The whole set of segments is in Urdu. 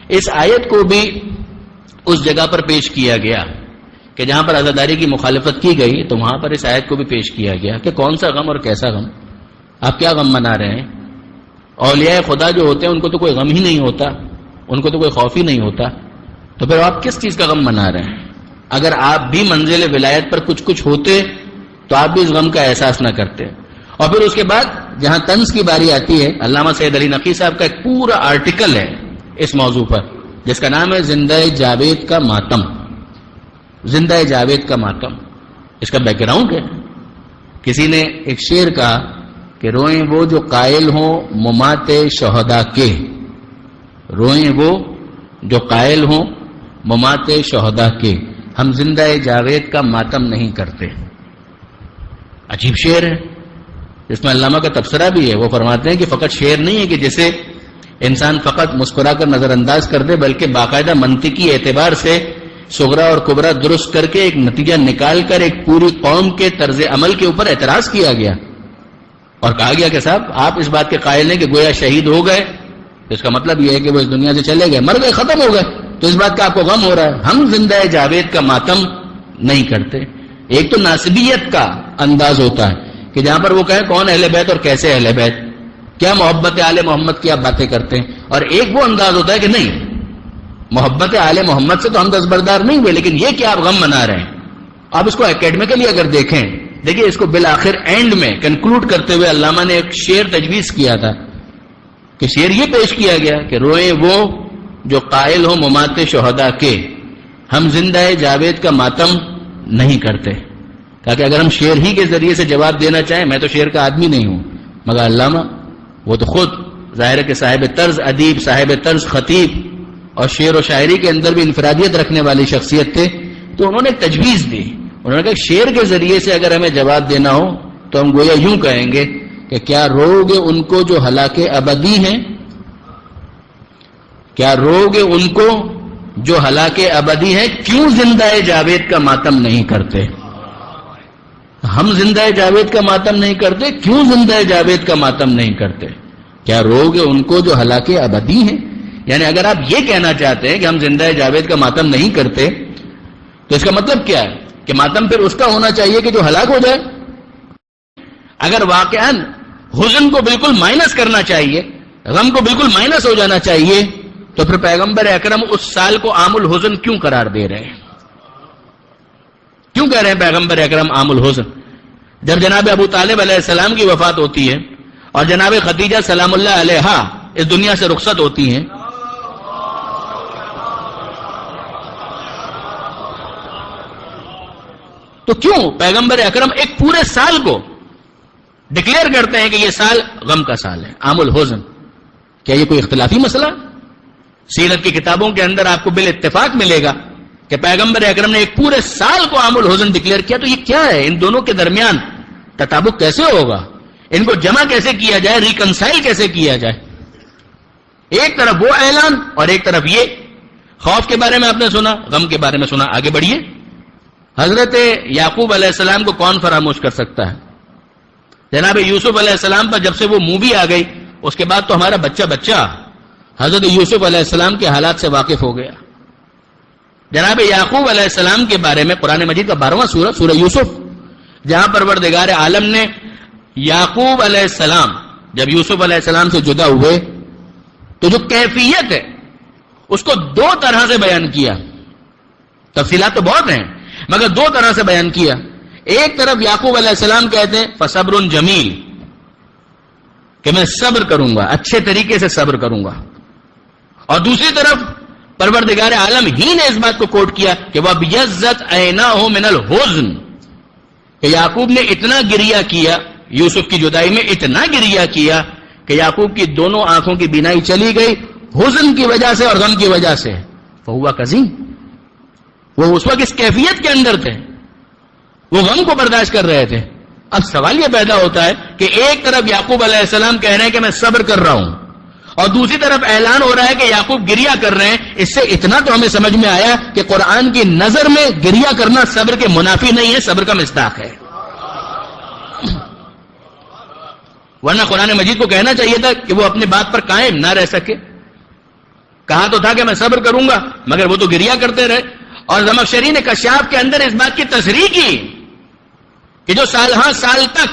اس آیت کو بھی اس جگہ پر پیش کیا گیا کہ جہاں پر عزاداری کی مخالفت کی گئی تو وہاں پر اس آیت کو بھی پیش کیا گیا کہ کون سا غم اور کیسا غم، آپ کیا غم منا رہے ہیں؟ اولیاء خدا جو ہوتے ہیں ان کو تو کوئی غم ہی نہیں ہوتا، ان کو تو کوئی خوف ہی نہیں ہوتا، تو پھر آپ کس چیز کا غم منا رہے ہیں؟ اگر آپ بھی منزل ولایت پر کچھ ہوتے تو آپ بھی اس غم کا احساس نہ کرتے۔ اور پھر اس کے بعد جہاں طنز کی باری آتی ہے، علامہ سید علی نقی صاحب کا ایک پورا آرٹیکل ہے اس موضوع پر جس کا نام ہے زندہ جاوید کا ماتم۔ زندہ جاوید کا ماتم، اس کا بیک گراؤنڈ ہے، کسی نے ایک شعر کہا کہ روئیں وہ جو قائل ہوں ممات شہداء کے، روئیں وہ جو قائل ہوں ممات شہداء کے، ہم زندہ جاوید کا ماتم نہیں کرتے۔ عجیب شعر ہے، اس میں علامہ کا تبصرہ بھی ہے، وہ فرماتے ہیں کہ فقط شعر نہیں ہے کہ جسے انسان فقط مسکرا کر نظر انداز کر دے، بلکہ باقاعدہ منطقی اعتبار سے صغرا اور کبرا درست کر کے ایک نتیجہ نکال کر ایک پوری قوم کے طرز عمل کے اوپر اعتراض کیا گیا اور کہا گیا کہ صاحب آپ اس بات کے قائل ہیں کہ گویا شہید ہو گئے، اس کا مطلب یہ ہے کہ وہ اس دنیا سے چلے گئے، مر گئے، ختم ہو گئے، تو اس بات کا آپ کو غم ہو رہا ہے۔ ہم زندہ جاوید کا ماتم نہیں کرتے۔ ایک تو ناسبیت کا انداز ہوتا ہے کہ جہاں پر وہ کہیں کون اہل بیت اور کیسے اہل بیت، کیا محبت آل محمد کی آپ باتیں کرتے ہیں، اور ایک وہ انداز ہوتا ہے کہ نہیں محبت آل محمد سے تو ہم دستبردار نہیں ہوئے، لیکن یہ کیا آپ غم منا رہے ہیں۔ آپ اس کو اکیڈمیکلی اگر دیکھیں، دیکھیں اس کو بالآخر اینڈ میں کنکلوڈ کرتے ہوئے علامہ نے ایک شعر تجویز کیا تھا کہ شعر یہ پیش کیا گیا کہ روئیں وہ جو قائل ہوں ممات شہداء کے، ہم زندہ جاوید کا ماتم نہیں کرتے۔ کہا کہ اگر ہم شعر ہی کے ذریعے سے جواب دینا چاہیں، میں تو شعر کا آدمی نہیں ہوں، مگر علامہ وہ تو خود ظاہر ہے کہ صاحب طرز ادیب، صاحب طرز خطیب اور شعر و شاعری کے اندر بھی انفرادیت رکھنے والی شخصیت تھے، تو انہوں نے ایک تجویز دی، انہوں نے کہا شعر کے ذریعے سے اگر ہمیں جواب دینا ہو تو ہم گویا یوں کہیں گے کہ کیا روگے ان کو جو ہلاک ابدی ہیں، کیا روگے ان کو جو ہلاک ابدی ہیں، کیوں زندہ جاوید کا ماتم نہیں کرتے؟ ہم زندہ جاوید کا ماتم نہیں کرتے، کیوں زندہ جاوید کا ماتم نہیں کرتے؟ کیا روگے ان کو جو ہلاک ابدی ہیں؟ یعنی اگر آپ یہ کہنا چاہتے ہیں کہ ہم زندہ جاوید کا ماتم نہیں کرتے تو اس کا مطلب کیا ہے کہ ماتم پھر اس کا ہونا چاہیے کہ جو ہلاک ہو جائے۔ اگر واقعاً حزن کو بالکل مائنس کرنا چاہیے، غم کو بالکل مائنس ہو جانا چاہیے، تو پھر پیغمبر اکرم اس سال کو عام الحزن کیوں قرار دے رہے ہیں؟ کیوں کہہ رہے ہیں پیغمبر اکرم عام الحزن؟ جب جناب ابو طالب علیہ السلام کی وفات ہوتی ہے اور جناب خدیجہ سلام اللہ علیہا اس دنیا سے رخصت ہوتی ہیں، تو کیوں پیغمبر اکرم ایک پورے سال کو ڈکلیئر کرتے ہیں کہ یہ سال غم کا سال ہے، عام الحزن؟ کیا یہ کوئی اختلافی مسئلہ؟ سیرت کی کتابوں کے اندر آپ کو بالاتفاق ملے گا کہ پیغمبر اکرم نے ایک پورے سال کو عام الحزن ڈکلیئر کیا، تو یہ کیا ہے؟ ان دونوں کے درمیان تطابق کیسے ہوگا؟ ان کو جمع کیسے کیا جائے، ریکنسائل کیسے کیا جائے؟ ایک طرف وہ اعلان اور ایک طرف یہ۔ خوف کے بارے میں آپ نے سنا، غم کے بارے میں سنا، آگے بڑھیے۔ حضرت یعقوب علیہ السلام کو کون فراموش کر سکتا ہے؟ جناب یوسف علیہ السلام پر جب سے وہ مووی آ گئی، اس کے بعد تو ہمارا بچہ حضرت یوسف علیہ السلام کے حالات سے واقف ہو گیا۔ جناب یعقوب علیہ السلام کے بارے میں قرآن مجید کا 12واں سورہ، سورہ یوسف، جہاں پروردگار عالم نے یعقوب علیہ السلام جب یوسف علیہ السلام سے جدا ہوئے تو جو کیفیت ہے اس کو دو طرح سے بیان کیا۔ تفصیلات تو بہت ہیں مگر دو طرح سے بیان کیا۔ ایک طرف یعقوب علیہ السلام کہتے ہیں فصبر جمیل، کہ میں صبر کروں گا، اچھے طریقے سے صبر کروں گا، اور دوسری طرف پروردگار عالم ہی نے اس بات کو کوٹ کیا کہ وَبْيَضَّتْ عَيْنَاهُ مِنَ الْحُزْنِ، کہ یعقوب نے اتنا گریہ کیا، یوسف کی جدائی میں اتنا گریہ کیا کہ یعقوب کی دونوں آنکھوں کی بینائی چلی گئی، حزن کی وجہ سے اور غم کی وجہ سے۔ فَهُوَ كَظِيمٌ، وہ اس وقت اس کیفیت کے اندر تھے، وہ غم کو برداشت کر رہے تھے۔ اب سوال یہ پیدا ہوتا ہے کہ ایک طرف یعقوب علیہ السلام کہہ رہے ہیں کہ میں صبر کر رہا ہوں، اور دوسری طرف اعلان ہو رہا ہے کہ یعقوب گریہ کر رہے ہیں۔ اس سے اتنا تو ہمیں سمجھ میں آیا کہ قرآن کی نظر میں گریہ کرنا صبر کے منافی نہیں ہے، صبر کا مصداق ہے، ورنہ قرآن مجید کو کہنا چاہیے تھا کہ وہ اپنی بات پر قائم نہ رہ سکے۔ کہا تو تھا کہ میں صبر کروں گا، مگر وہ تو گریا کرتے رہے. اور زمخشری نے کشاف کے اندر اس بات کی تصریح کی کہ جو سالہ سال تک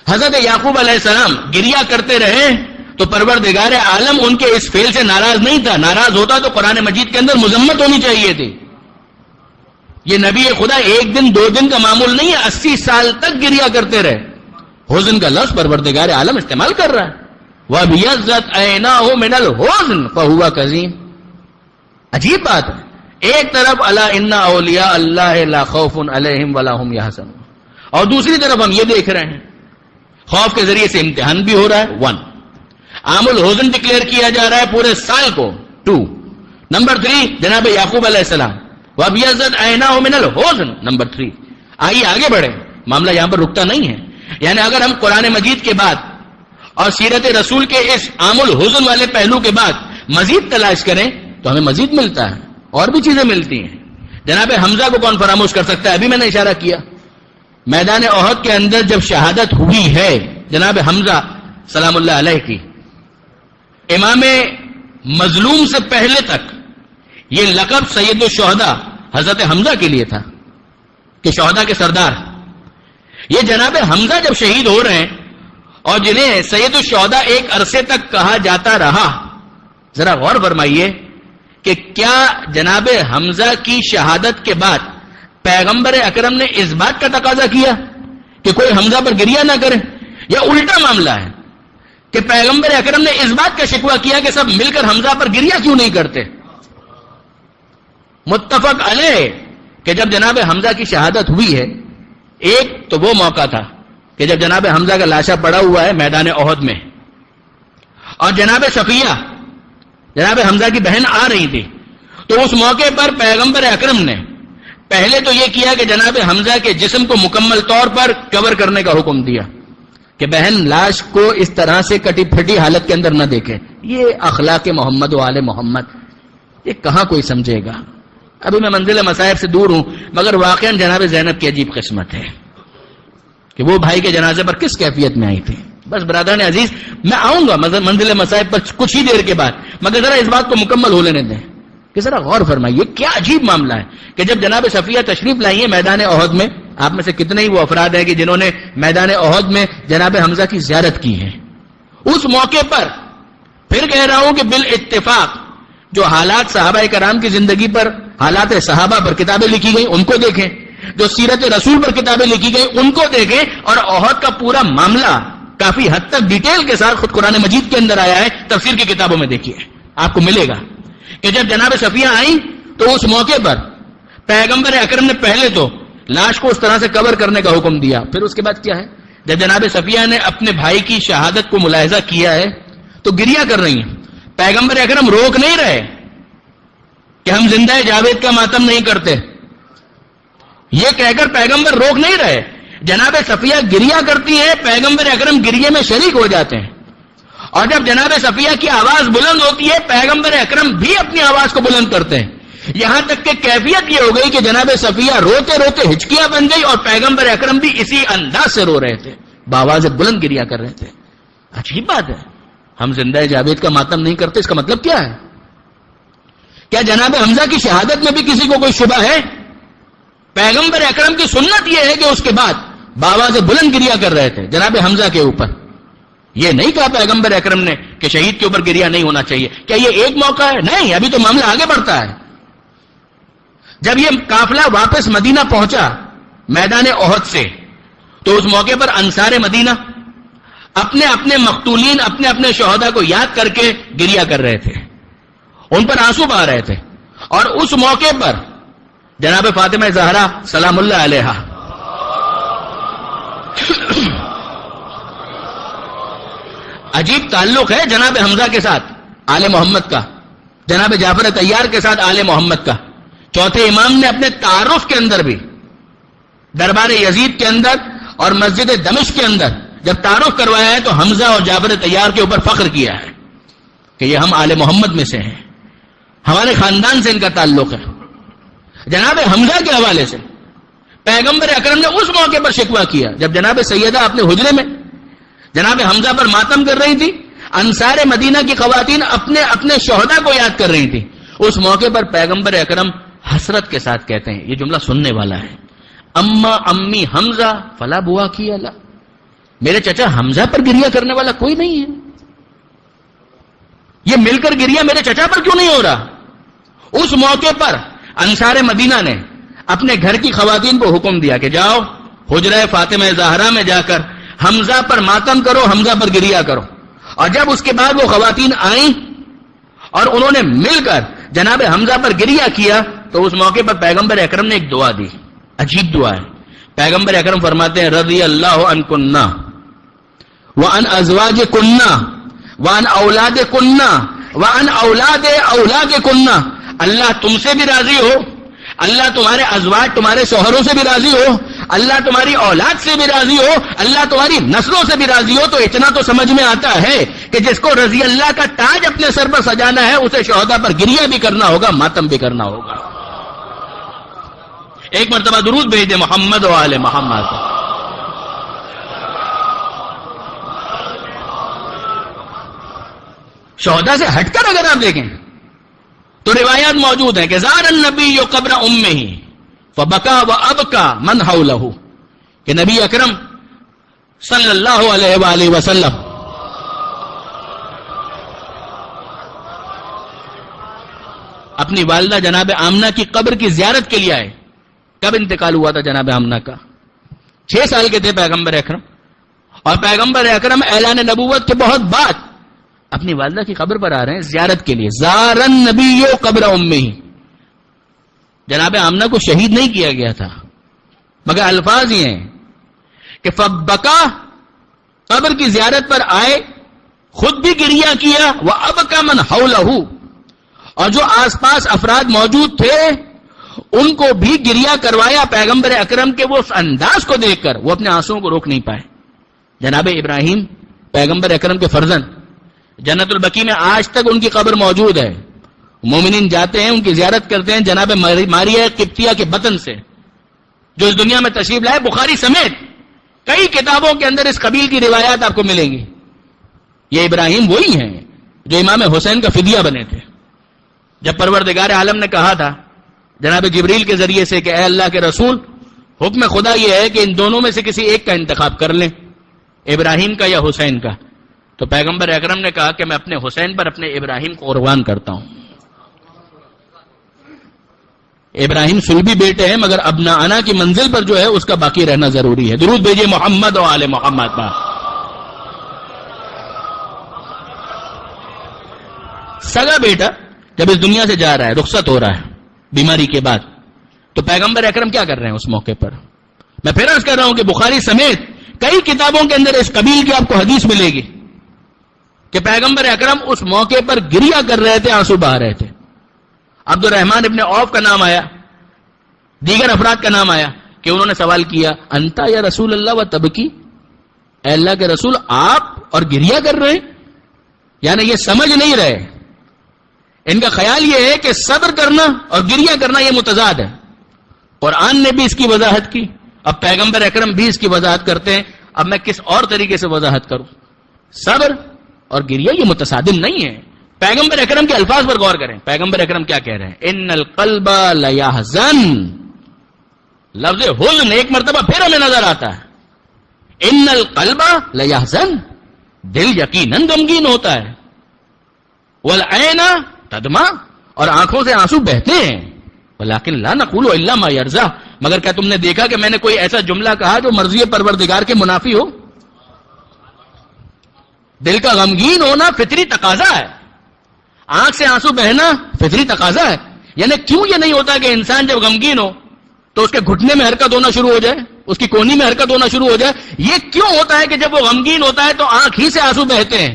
حضرت یعقوب علیہ السلام گریا کرتے رہے تو پروردگار عالم ان کے اس فعل سے ناراض نہیں تھا. ناراض ہوتا تو قرآن مجید کے اندر مذمت ہونی چاہیے تھی. یہ نبی خدا ایک دن 2 دن کا معمول نہیں ہے، 80 سال تک گریا کرتے رہے. حزن کا لفظ پروردگار عالم استعمال کر رہا ہے. وَبِيَضَّتْ عَيْنَاهُ مِنَ الْحُزْنِ فَهُوَ كَظِيمٌ. عجیب بات ہے. ایک طرف الا ان اولیاء اللہ لا خوف علیہم ولا هم يحزنون، اور دوسری طرف ہم یہ دیکھ رہے ہیں خوف کے ذریعے سے امتحان بھی ہو رہا ہے. 1 عام الحزن ڈکلیئر کیا جا رہا ہے پورے سال کو. 2 نمبر 3 جناب یعقوب علیہ السلام وَبِيَضَّتْ عَيْنَاهُ مِنَ الْحُزْنِ. نمبر 3 آئیے آگے بڑھیں، معاملہ یہاں پر رکتا نہیں ہے. یعنی اگر ہم قرآن مجید کے بعد اور سیرت رسول کے اس عام الحزن والے پہلو کے بعد مزید تلاش کریں تو ہمیں مزید ملتا ہے، اور بھی چیزیں ملتی ہیں. جناب حمزہ کو کون فراموش کر سکتا ہے؟ ابھی میں نے اشارہ کیا میدان احد کے اندر جب شہادت ہوئی ہے جناب حمزہ سلام اللہ علیہ کی، امام مظلوم سے پہلے تک یہ لقب سید الشہداء حضرت حمزہ کے لیے تھا کہ شہداء کے سردار. یہ جناب حمزہ جب شہید ہو رہے ہیں اور جنہیں سید الشہداء ایک عرصے تک کہا جاتا رہا، ذرا غور فرمائیے کہ کیا جناب حمزہ کی شہادت کے بعد پیغمبر اکرم نے اس بات کا تقاضا کیا کہ کوئی حمزہ پر گریہ نہ کرے، یا الٹا معاملہ ہے کہ پیغمبر اکرم نے اس بات کا شکوہ کیا کہ سب مل کر حمزہ پر گریہ کیوں نہیں کرتے؟ متفق علیہ کہ جب جناب حمزہ کی شہادت ہوئی ہے، ایک تو وہ موقع تھا کہ جب جناب حمزہ کا لاشا پڑا ہوا ہے میدان احد میں، اور جناب صفیہ جناب حمزہ کی بہن آ رہی تھی، تو اس موقع پر پیغمبر اکرم نے پہلے تو یہ کیا کہ جناب حمزہ کے جسم کو مکمل طور پر کور کرنے کا حکم دیا کہ بہن لاش کو اس طرح سے کٹی پھٹی حالت کے اندر نہ دیکھے. یہ اخلاق محمد و آل محمد یہ کہاں کوئی سمجھے گا. ابھی میں منزل مصائب سے دور ہوں، مگر واقعا جناب زینب کی عجیب قسمت ہے کہ وہ بھائی کے جنازے پر کس کیفیت میں آئی تھی. بس برادران عزیز، میں آؤں گا منزل مصائب پر کچھ ہی دیر کے بعد، مگر ذرا اس بات کو مکمل ہو لینے دیں کہ ذرا غور فرمائیے کیا عجیب معاملہ ہے کہ جب جناب صفیہ تشریف لائی ہے میدان احد میں، آپ میں سے کتنے ہی وہ افراد ہیں کہ جنہوں نے میدان احد میں جناب حمزہ کی زیارت کی ہے، اس موقع پر پھر کہہ رہا ہوں کہ بالاتفاق جو حالات صحابہ کرام کی زندگی پر، حالات صحابہ پر کتابیں لکھی گئی ان کو دیکھیں، جو سیرت رسول پر کتابیں لکھی گئی ان کو دیکھیں، اور احد کا پورا معاملہ کافی حد تک ڈیٹیل کے ساتھ خود قرآن مجید کے اندر آیا ہے، تفسیر کی کتابوں میں دیکھیے آپ کو ملے گا کہ جب جناب صفیہ آئیں تو اس موقع پر پیغمبر اکرم نے پہلے تو لاش کو اس طرح سے کور کرنے کا حکم دیا. پھر اس کے بعد کیا ہے، جب جناب صفیہ نے اپنے بھائی کی شہادت کو ملاحظہ کیا ہے تو گریہ کر رہی ہیں. پیغمبر اکرم روک نہیں رہے کہ ہم زندہ جاوید کا ماتم نہیں کرتے، یہ کہہ کر پیغمبر روک نہیں رہے. جناب صفیہ گریہ کرتی ہے، پیغمبر اکرم گریے میں شریک ہو جاتے ہیں، اور جب جناب صفیہ کی آواز بلند ہوتی ہے پیغمبر اکرم بھی اپنی آواز کو بلند کرتے ہیں. یہاں تک کہ کیفیت یہ ہو گئی کہ جناب صفیہ روتے روتے ہچکیاں بن گئی اور پیغمبر اکرم بھی اسی انداز سے رو رہے تھے، بآواز بلند گریہ کر رہے تھے. عجیب بات ہے، ہم زندہ جاوید کا ماتم نہیں کرتے، اس کا مطلب کیا ہے؟ کیا جناب حمزہ کی شہادت میں بھی کسی کو کوئی شبہ ہے؟ پیغمبر اکرم کی سنت یہ ہے کہ اس کے بعد بآواز بلند گریہ کر رہے تھے جناب حمزہ کے اوپر. یہ نہیں کہا پیغمبر اکرم نے کہ شہید کے اوپر گریہ نہیں ہونا چاہیے. کیا یہ ایک موقع ہے؟ نہیں، ابھی تو معاملہ آگے بڑھتا ہے. جب یہ قافلہ واپس مدینہ پہنچا میدان احد سے تو اس موقع پر انصار مدینہ اپنے اپنے مقتولین، اپنے اپنے شہداء کو یاد کر کے گریہ کر رہے تھے، ان پر آنسو بہا رہے تھے. اور اس موقع پر جناب فاطمہ زہرا سلام اللہ علیہا عجیب تعلق ہے جناب حمزہ کے ساتھ آل محمد کا، جناب جعفر طیار کے ساتھ آل محمد کا. چوتھے امام نے اپنے تعارف کے اندر بھی دربار یزید کے اندر اور مسجد دمشق کے اندر جب تعارف کروایا ہے تو حمزہ اور جعفر طیار کے اوپر فخر کیا ہے کہ یہ ہم آل محمد میں سے ہیں، ہمارے خاندان سے ان کا تعلق ہے. جناب حمزہ کے حوالے سے پیغمبر اکرم نے اس موقع پر شکوہ کیا جب جناب سیدہ اپنے حجرے میں جناب حمزہ پر ماتم کر رہی تھی. انصار مدینہ کی خواتین اپنے اپنے شہداء کو یاد کر رہی تھی. اس موقع پر پیغمبر اکرم حسرت کے ساتھ کہتے ہیں, یہ جملہ سننے والا ہے, اما امی حمزہ فلا بوا کی اللہ, میرے چچا حمزہ پر گریہ کرنے والا کوئی نہیں ہے, یہ مل کر گریہ میرے چچا پر کیوں نہیں ہو رہا؟ اس موقع پر انصار مدینہ نے اپنے گھر کی خواتین کو حکم دیا کہ جاؤ حجرہ فاطمہ زہرا میں جا کر حمزہ پر ماتم کرو, حمزہ پر گریہ کرو. اور جب اس کے بعد وہ خواتین آئیں اور انہوں نے مل کر جناب حمزہ پر گریہ کیا تو اس موقع پر پیغمبر اکرم نے ایک دعا دی, عجیب دعا ہے. پیغمبر اکرم فرماتے ہیں رضی اللہ عنکنا وعن ازواجکنا وعن اولادکنا وعن اولاد اولادکنا, اللہ تم سے بھی راضی ہو, اللہ تمہارے ازواج تمہارے شوہروں سے بھی راضی ہو, اللہ تمہاری اولاد سے بھی راضی ہو, اللہ تمہاری نسلوں سے بھی راضی ہو. تو اتنا تو سمجھ میں آتا ہے کہ جس کو رضی اللہ کا تاج اپنے سر پر سجانا ہے اسے شہداء پر گریہ بھی کرنا ہوگا, ماتم بھی کرنا ہوگا. ایک مرتبہ درود بھیج دے محمد و آل محمد. شہداء سے ہٹ کر اگر آپ دیکھیں تو روایات موجود ہیں کہ زار النبی قبر امہ فبکا وابکا من حولہ, کہ نبی اکرم صلی اللہ علیہ وآلہ وسلم اپنی والدہ جناب آمنہ کی قبر کی زیارت کے لیے آئے. کب انتقال ہوا تھا جناب آمنہ کا؟ 6 سال کے تھے پیغمبر اکرم, اور پیغمبر اکرم اعلان نبوت کے بہت بعد اپنی والدہ کی قبر پر آ رہے ہیں زیارت کے لیے. زار النبی قبر امہ, جناب آمنہ کو شہید نہیں کیا گیا تھا, مگر الفاظ یہ ہیں کہ فبکا, قبر کی زیارت پر آئے, خود بھی گریہ کیا, وابکا من حولہ, اور جو آس پاس افراد موجود تھے ان کو بھی گریہ کروایا. پیغمبر اکرم کے وہ اس انداز کو دیکھ کر وہ اپنے آنسوؤں کو روک نہیں پائے. جناب ابراہیم پیغمبر اکرم کے فرزند, جنت البقیع میں آج تک ان کی قبر موجود ہے. مومنین جاتے ہیں, ان کی زیارت کرتے ہیں. جناب ماریہ قبطیہ کے بطن سے جو اس دنیا میں تشریف لائے, بخاری سمیت کئی کتابوں کے اندر اس قبیل کی روایات آپ کو ملیں گی. یہ ابراہیم وہی ہیں جو امام حسین کا فدیہ بنے تھے. جب پروردگار عالم نے کہا تھا جناب جبریل کے ذریعے سے کہ اے اللہ کے رسول, حکم خدا یہ ہے کہ ان دونوں میں سے کسی ایک کا انتخاب کر لیں, ابراہیم کا یا حسین کا, تو پیغمبر اکرم نے کہا کہ میں اپنے حسین پر اپنے ابراہیم کو قربان کرتا ہوں. ابراہیم سلبی بیٹے ہیں مگر ابناء کی منزل پر جو ہے اس کا باقی رہنا ضروری ہے. درود بھیجئے محمد و آل محمد پر. سگا بیٹا جب اس دنیا سے جا رہا ہے, رخصت ہو رہا ہے بیماری کے بعد, تو پیغمبر اکرم کیا کر رہے ہیں اس موقع پر؟ میں پھر عرض کر رہا ہوں کہ بخاری سمیت کئی کتابوں کے اندر اس قبیل کی آپ کو حدیث ملے گی کہ پیغمبر اکرم اس موقع پر گریہ کر رہے تھے, آنسو بہا رہے تھے. عبد الرحمن ابن عوف کا نام آیا, دیگر افراد کا نام آیا کہ انہوں نے سوال کیا انتا یا رسول اللہ و تبکی, اے اللہ کے رسول آپ اور گریہ کر رہے ہیں؟ یعنی یہ سمجھ نہیں رہے. ان کا خیال یہ ہے کہ صبر کرنا اور گریہ کرنا یہ متضاد ہے. قرآن نے بھی اس کی وضاحت کی, اب پیغمبر اکرم بھی اس کی وضاحت کرتے ہیں. اب میں کس اور طریقے سے وضاحت کروں؟ صبر اور گریہ یہ متصادم نہیں ہے. پیغمبر اکرم کے الفاظ پر غور کریں. پیغمبر اکرم کیا کہہ رہے ہیں؟ ان القلب لیحزن, لفظ حزن ایک مرتبہ پھر ہمیں نظر آتا ہے. ان القلب لیحزن, دل یقیناً غمگین ہوتا ہے. والعین تدمع, اور آنکھوں سے آنسو بہتے ہیں. ولکن لا نقول الا ما یرضی, مگر کیا تم نے دیکھا کہ میں نے کوئی ایسا جملہ کہا جو مرضی پروردگار کے منافی ہو؟ دل کا غمگین ہونا فطری تقاضا ہے, آنکھ سے آنسو بہنا فطری تقاضا ہے. یعنی کیوں یہ نہیں ہوتا کہ انسان جب غمگین ہو تو اس کے گھٹنے میں حرکت ہونا شروع ہو جائے, اس کی کونی میں حرکت ہونا شروع ہو جائے؟ یہ کیوں ہوتا ہے کہ جب وہ غمگین ہوتا ہے تو آنکھ ہی سے آنسو بہتے ہیں؟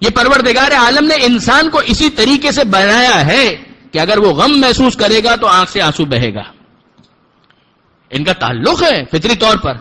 یہ پروردگار عالم نے انسان کو اسی طریقے سے بنایا ہے کہ اگر وہ غم محسوس کرے گا تو آنکھ سے آنسو بہے گا. ان کا تعلق ہے فطری طور پر.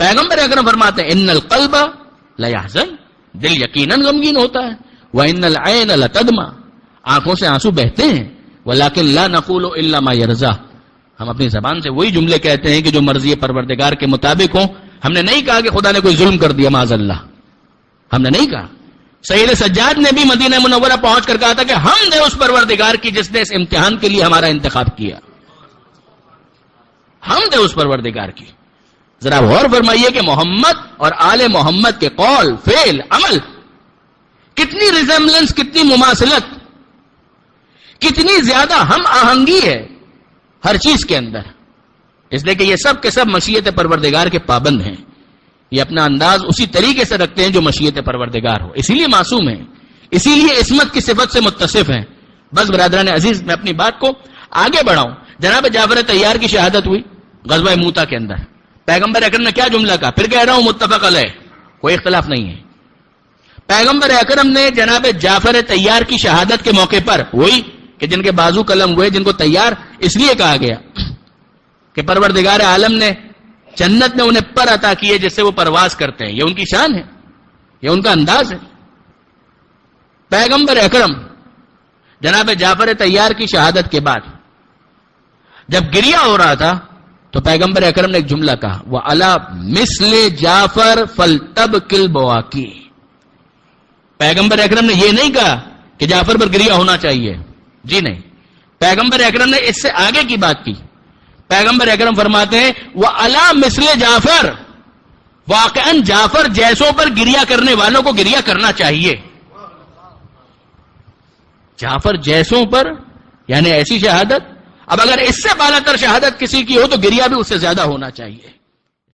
پیغمبر اکرم فرماتے ہیں ان القلب لیحزن, دل یقیناً غمگین ہوتا ہے. وَإِنَّ الْعَيْنَ لَتَدْمَعُ, آنکھوں سے آنسو بہتے ہیں. وَلَكِنْ لَا نَقُولُ إِلَّا مَا يَرْضَى, ہم اپنی زبان سے وہی جملے کہتے ہیں کہ جو مرضی پروردگار کے مطابق ہوں. ہم نے نہیں کہا کہ خدا نے کوئی ظلم کر دیا, معاذ اللہ, ہم نے نہیں کہا. سید سجاد نے بھی مدینہ منورہ پہنچ کر کہا تھا کہ حمد ہے اس پروردگار کی جس نے اس امتحان کے لیے ہمارا انتخاب کیا. حمد ہے اس پروردگار کی. ذرا غور فرمائیے کہ محمد اور آل محمد کے قول، فعل، عمل کتنی ریزمبلنس، کتنی مماثلت، کتنی زیادہ ہم آہنگی ہے ہر چیز کے اندر. اس لیے کہ یہ سب کے سب مشیت پروردگار کے پابند ہیں. یہ اپنا انداز اسی طریقے سے رکھتے ہیں جو مشیت پروردگار ہو. اسی لیے معصوم ہیں، اسی لیے عصمت کی صفت سے متصف ہیں. بس برادران عزیز، میں اپنی بات کو آگے بڑھاؤں. جناب جعفر طیار کی شہادت ہوئی غزوہ موتا کے اندر. پیغمبر اکرم نے کیا جملہ کہا؟ پھر کہہ رہا ہوں متفق علیہ، کوئی اختلاف نہیں ہے. پیغمبر اکرم نے جناب جعفر طیار کی شہادت کے موقع پر، وہی کہ جن کے بازو قلم ہوئے، جن کو طیار اس لیے کہا گیا کہ پروردگار عالم نے جنت میں انہیں پر عطا کیے جس سے وہ پرواز کرتے ہیں. یہ ان کی شان ہے، یہ ان کا انداز ہے. پیغمبر اکرم جناب جعفر طیار کی شہادت کے بعد جب گریہ ہو رہا تھا تو پیغمبر اکرم نے ایک جملہ کہا، وَعَلَى مِثْلِ جعفر فَلْتَبْكِ الْبَوَاقِي. پیغمبر اکرم نے یہ نہیں کہا کہ جعفر پر گریہ ہونا چاہیے، جی نہیں. پیغمبر اکرم نے اس سے آگے کی بات کی. پیغمبر اکرم فرماتے ہیں وَعَلَى مِثْلِ جعفر، واقعاً جعفر جیسوں پر گریہ کرنے والوں کو گریہ کرنا چاہیے. جعفر جیسوں پر، یعنی ایسی شہادت. اب اگر اس سے بالا تر شہادت کسی کی ہو تو گریہ بھی اس سے زیادہ ہونا چاہیے.